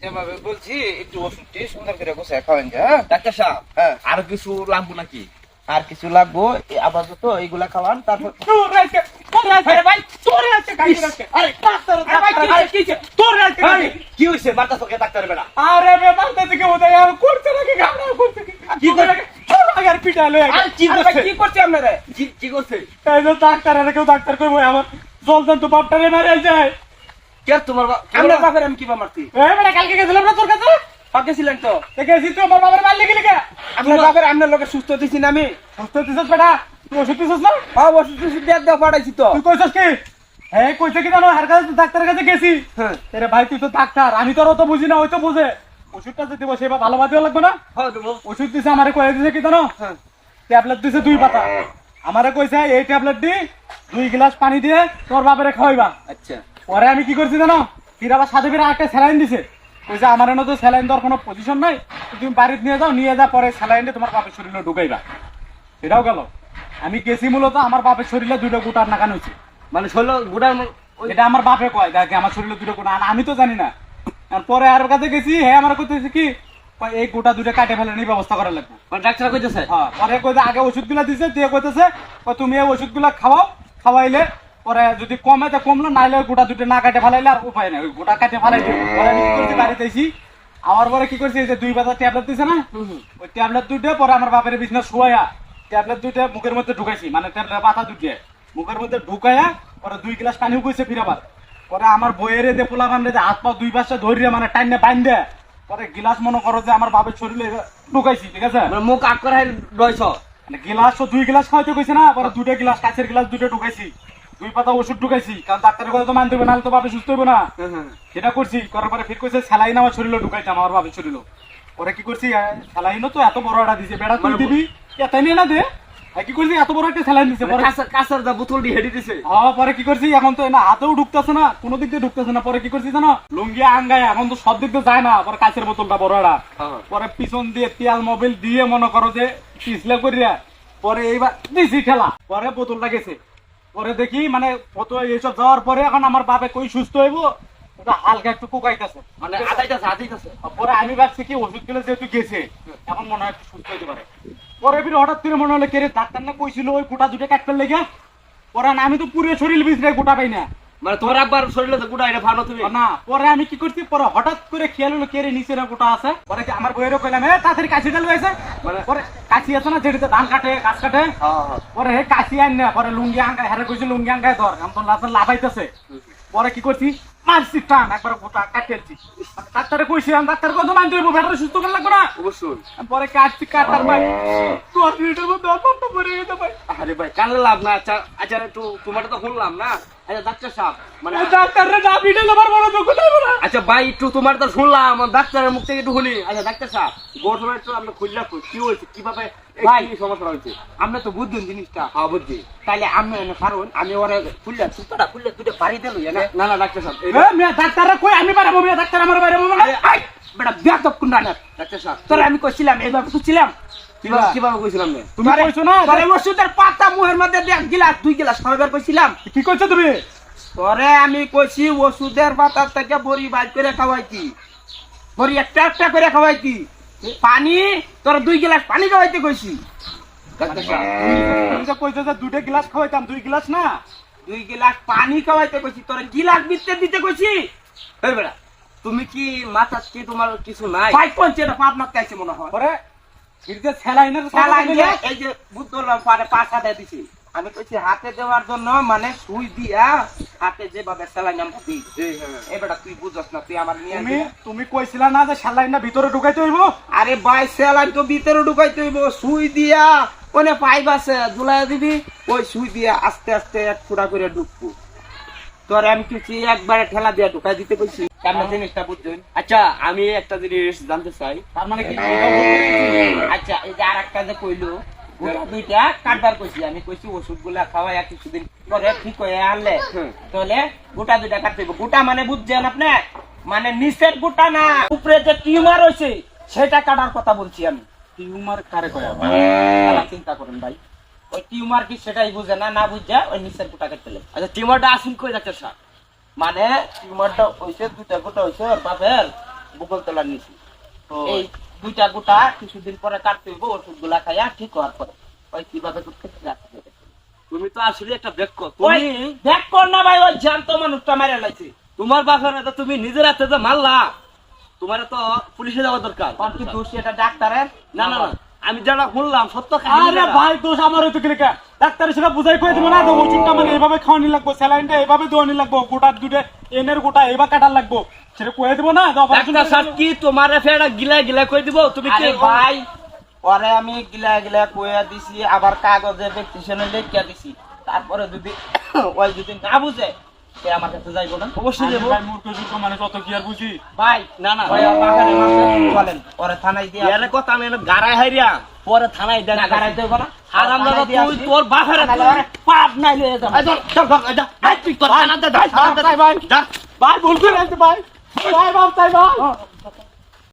যেভাবে বলছি একটু ওষুধটি সুন্দর করে বসে খাওয়েন যে, হ্যাঁ ডাক্তার সাহেব হ্যাঁ আর কিছু লাগবো নাকি? আর কিছু লাগবো আপাতত এইগুলা খাওয়ান তারপর কি হয়েছে মাথা চোখে ডাক্তার বেড়া? কি করছে আপনারা? কি করছে? কে তোমার আপনার বাপের আমি কিবা মারছি গেছিলেন তো আপনার বাপের আপনার লোকে সুস্থ দিছি না আমি ওষুধ দিয়ে দেওয়া পাঠাইছি তো ডাক্তারের কাছে গেছি হ্যাঁ ভাই তুই তো ডাক্তার, আমি তো আর অত বুঝি না, ওই তো বুঝে। ওষুধটা যে দিব সেবা ভালো বাদিও লাগবে না। হ্যাঁ দেবো ওষুধ দিছে আমারে কয়ে দিছে কি জানো, হ্যাঁ ট্যাবলেট দিছে 2 পাতা। আমারে কইছে এই ট্যাবলেট দি 2 গ্লাস পানি দিয়ে তোর বাপেরে খাওয়াইবা। আচ্ছা পরে আমি কি করছি জানো, ফির আবার সাথে ফিরে একটা স্যালাইন দিছে। কইছে আমার এনে তো স্যালাইন দেওয়ার কোনো পজিশন নাই, তুমি বাড়িতে নিয়ে যাও, নিয়ে যা পরে স্যালাইন দিয়ে তোমার বাপের শরীরে ঢুকাইবা। সেটাও গেল। আমি গেছি মূলত আমার বাপের শরীরে 2টা গোটার নাকান হয়েছে। মানে শৈল গুড়ার এটা আমার বাপে কয় দেখে আমার শরীরে 2টা গোটা, আমি তো জানি না। আর পরে আর কাছে গেছি, হ্যাঁ আমার কইতেছে কি এই গোটা 2টা কাটে ফেলে নিয়ে ব্যবস্থা করা লাগবে। ডাক্তার কইতেছে হ্যাঁ পরে কইতে আগে ওষুধগুলা দিছে, দিয়ে কইতেছে তুমি এই ওষুধগুলা খাওয়াও, খাওয়াইলে পরে যদি কমে তো কমলো, নাইলে গোটা 2টা না কাটে ফেলাইলে আর উপায় নাই, গোটা কাটে ফেলাই দিবে। পরে আমি কি করছি বাড়িতে এসি, আমার পরে কি করছি, এই যে 2 পাতা ট্যাবলেট দিছে না, ওই ট্যাবলেট 2টা পরে আমার বাপের বিছনা শুয়াইয়া ট্যাবলেট 2টা মুখের মধ্যে ঢুকাইছি, মানে ট্যাবলেট পাতা 2টা মুখের মধ্যে ঢুকাইয়া পরে 2 গ্লাস পানিও কইছে ফিরাবার। পরে আমার বইয়ের যে পোলা বান্ধে হাত পা 2 পাশে ধরিয়ে মানে টাইনে বাইন্ধে পরে গিলাস মনে করো যে আমার বাপের শরীরে ঢুকাইছি, ঠিক আছে? মুখ আট করে রয়েছ মানে গিলাস 2 গ্লাস খাওয়াইতে কইছে না, পরে 2টা গ্লাস কাঁচের গ্লাস 2টা ঢুকাইছি, 2 পাতা ওষুধ ঢুকাইছি, কারণ ডাক্তারের কথা তো মানতে হবে, নাহলে তো বাপে সুস্থ হইব না। সেটা করছি, করার পরে ফির কইছে স্যালাইন আমার শরীরে ঢুকাইছে, আমার বাপের শরীরে। পরে কি করছি, স্যালাইনও তো এত বড় একটা দিছে, বেড়া তুই দিবি এত নিয়ে না দে, কি করছি এত বড় একটা স্যালাইন দিছে। পরে কাঁচার দা বোতল দিয়ে হেঁটে দিছে। পরে কি করছি, এখন তো না হাতেও ঢুকতেছে না, কোনো দিক দিয়ে ঢুকতেছে না। পরে কি করছি জানো, লুঙ্গি আঙ্গায় এখন তো সব দিক দিয়ে যায় না, পরে কাঁচের বোতলটা বড় একটা, পরে পিছন দিয়ে তেল মোবিল দিয়ে মনে করো যে পিছলে করিয়া পরে এইবার দিছি ঠেলা, পরে বোতলটা গেছে। পরে দেখি মানে কত এইসব যাওয়ার পরে এখন আমার বাপে কই সুস্থ হইব, হালকা একটু কুকাইতেছে, মানে আদাইতেছে। পরে আমি ভাবছি কি ওষুধ গুলো যেহেতু গেছে এখন মনে হয় একটু সুস্থ হইতে পারে। পরে ফির হঠাৎ করে মনে হলো কেরে ডাক্তার না কইছিল ওই গোটা 2টা কাটতে লেগে, পরে না আমি তো পুরো শরীর ভিজরে গোটা পাই না, মানে তোমার আব্বার শরীরে তো গুড়া এটা ভালো তুমি না। পরে আমি কি করছি, পরে হঠাৎ করে খেয়াল হলো কেরে নিচে গোটা আছে। পরে কি আমার বইয়েরও কইলাম তাড়াতাড়ি কাশি চালু হয়েছে, মানে পরে কাশি আছে না যেটাতে ধান কাটে গাছ কাটে, পরে হে কাশি আন না, পরে লুঙ্গি আঙ্গায় হারে কইছে লুঙ্গি আঙ্গায় ধর, আমি তো লাফাইতেছে। পরে কি করছি, মারছি টান একবার গোটা কাটিয়েছি। ডাক্তারে কইছিলাম ডাক্তার কত মানতে হইব, ব্যাটারে সুস্থ করে লাগবে না অবশ্যই। পরে কাটছি, কাটার ভাই 10 মিনিটের মধ্যে অপারটা পরে যেতে ভাই। আরে ভাই কানলে লাভ না। আচ্ছা আচ্ছা একটু তোমার তো শুনলাম না। আচ্ছা ডাক্তার সাহেব মানে ডাক্তাররা না পিটে আমার বড় দুঃখ দেব না। আচ্ছা ভাই একটু তোমার তো শুনলাম, ডাক্তারের মুখ থেকে একটু শুনি। আচ্ছা ডাক্তার সাহেব ঘটনা একটু আপনি খুললা কি হয়েছে, কিভাবে ভাই কি সমস্যা হয়েছে? আমরা তো বুঝুন জিনিসটা, হ্যাঁ বুঝছি। তাইলে আমি কারণ আমি ওরা খুললে সুতোটা খুললে 2টা বাড়ি দিল না না ডাক্তার সাহেব ডাক্তাররা কই আমি পারবো, ডাক্তার আমার পারবো না। বেটা বেয়াদব কোনটা না ডাক্তার সাহেব তোর আমি কইছিলাম এইভাবে খুঁজছিলাম কিভাবে কইছিলাম না? তুমি কইছো না তোরে ওষুধের পাতা মুখের মধ্যে দেখ গিলাস 2 গিলাস খাবার কইছিলাম। কি কইছো তুমি? তোরে আমি কইছি ওষুধের পাতা থেকে বড়ি বাইর করে খাওয়াইছি, বড়ি একটা একটা করে খাওয়াইছি, পানি তোর 2 গিলাস পানি খাওয়াইতে কইছি। ডাক্তার সাহেব তুমি যে কইছো যে 2টা গ্লাস খাওয়াইতাম, 2 গ্লাস না 2 গিলাস পানি খাওয়াইতে কইছি, তোর গিলাস দিতে কইছি। এই বেটা তুমি কি মাথা কি তোমার কিছু নাই? ভাই কোনছে এটা পাবনা কাইছে মনে হয়। পরে ফিরতে স্যালাইনের স্যালাইন দিয়ে এই যে বুতল পারে পাছা দিয়ে দিছি, আমি কইছি হাতে দেওয়ার জন্য, মানে সুই দিয়া হাতে যেভাবে স্যালাইন আমরা দিই। এই বেটা তুই বুঝছ না, তুই আমার নিয়ে তুমি তুমি কইছিলা না যে স্যালাইনটা ভিতরে ঢুকাইতে হইব? আরে ভাই স্যালাইন তো ভিতরে ঢুকাইতে হইব, সুই দিয়া ওনে পাইপ আছে ঝুলাই দিবি, ওই সুই দিয়া আস্তে আস্তে এক ফুটা করে ঢুকবো। তোর আমি কিছু একবারে ঠেলা দিয়া ঢুকাই দিতে কইছি, কেমন জিনিসটা বুঝছেন? আচ্ছা আমি একটা জিনিস জানতে চাই। তার মানে কি আচ্ছা এই যে আর একটা যে কইলো গোটা 2টা কাটবার কইছি, আমি কইছি ওষুধ গুলা খাওয়াই কিছুদিন পরে ঠিক হয়ে আনলে তাহলে গোটা 2টা কাটতে হইব। গোটা মানে বুঝছেন আপনি, মানে নিচের গোটা না, উপরে যে টিউমার হইছে সেটা কাটার কথা বলছি আমি। টিউমার কারে কয়? চিন্তা করেন ভাই, ওই টিউমার কি সেটাই বুঝে না, না বুঝা ওই নিচের গোটা কেটে ফেলে। আচ্ছা টিউমারটা আসুন কই ডাক্তার সাহেব? মানে টিউমারটা হইছে 2টা গোটা হইছে ওর বাপের, বকুলতলা নিছি ও। এই 2টা গোটা কিছুদিন পরে কাটতে হইব ওষুধ গুলা খাইয়া ঠিক হওয়ার পরে ওই কিভাবে করতে যাচ্ছে তুমি তো আসলে একটা দেখো ওই তুমি দেখ কর না ভাই ওই জ্যান্ত মানুষটা মেরে লাইছে তোমার বাপের তো তুমি নিজের হাতে যে মারলা তোমার তো পুলিশে যাওয়া দরকার আর কি দোষ এটা ডাক্তারের না না না আমি যারা শুনলাম সত্য আরে কাহিনী ভাই দোষ আমার হইতো কি লেখা ডাক্তার সেটা বুঝাই কই দিব না তো ওষুধটা মানে এইভাবে খাওয়ানি লাগবো স্যালাইনটা এইভাবে দেওয়ানি লাগবো গোটা দুটে এনের গোটা এইভাবে কাটার লাগবো সেটা কই দিব না তো অপারেশন ডাক্তার সাহেব কি তোমার ফেড়া গিলা গিলা কই দিব তুমি কি আরে ভাই পরে আমি গিলা গিলা কইয়া দিছি আবার কাগজে প্রেসক্রিপশনে লিখিয়া দিছি তারপরে যদি ওই যদি না বুঝে সে আমার কাছে যাইবো না অবশ্যই দেবো ভাই মূর্খ যুক্ত মানে তত কি আর বুঝি ভাই না না ওই আর বাগানে মাসে বলেন পরে থানায় দিয়ে এর কথা আমি গাড়াই হাইরিয়া পরে থানায় দেন না গাড়াই দেব না হারাম দাদা তুই তোর বাপের পাপ নাই লয়ে যাব তুই তোর থানা দে ভাই ভুল করে আনতে ভাই ভাই বাপ তাই ভাই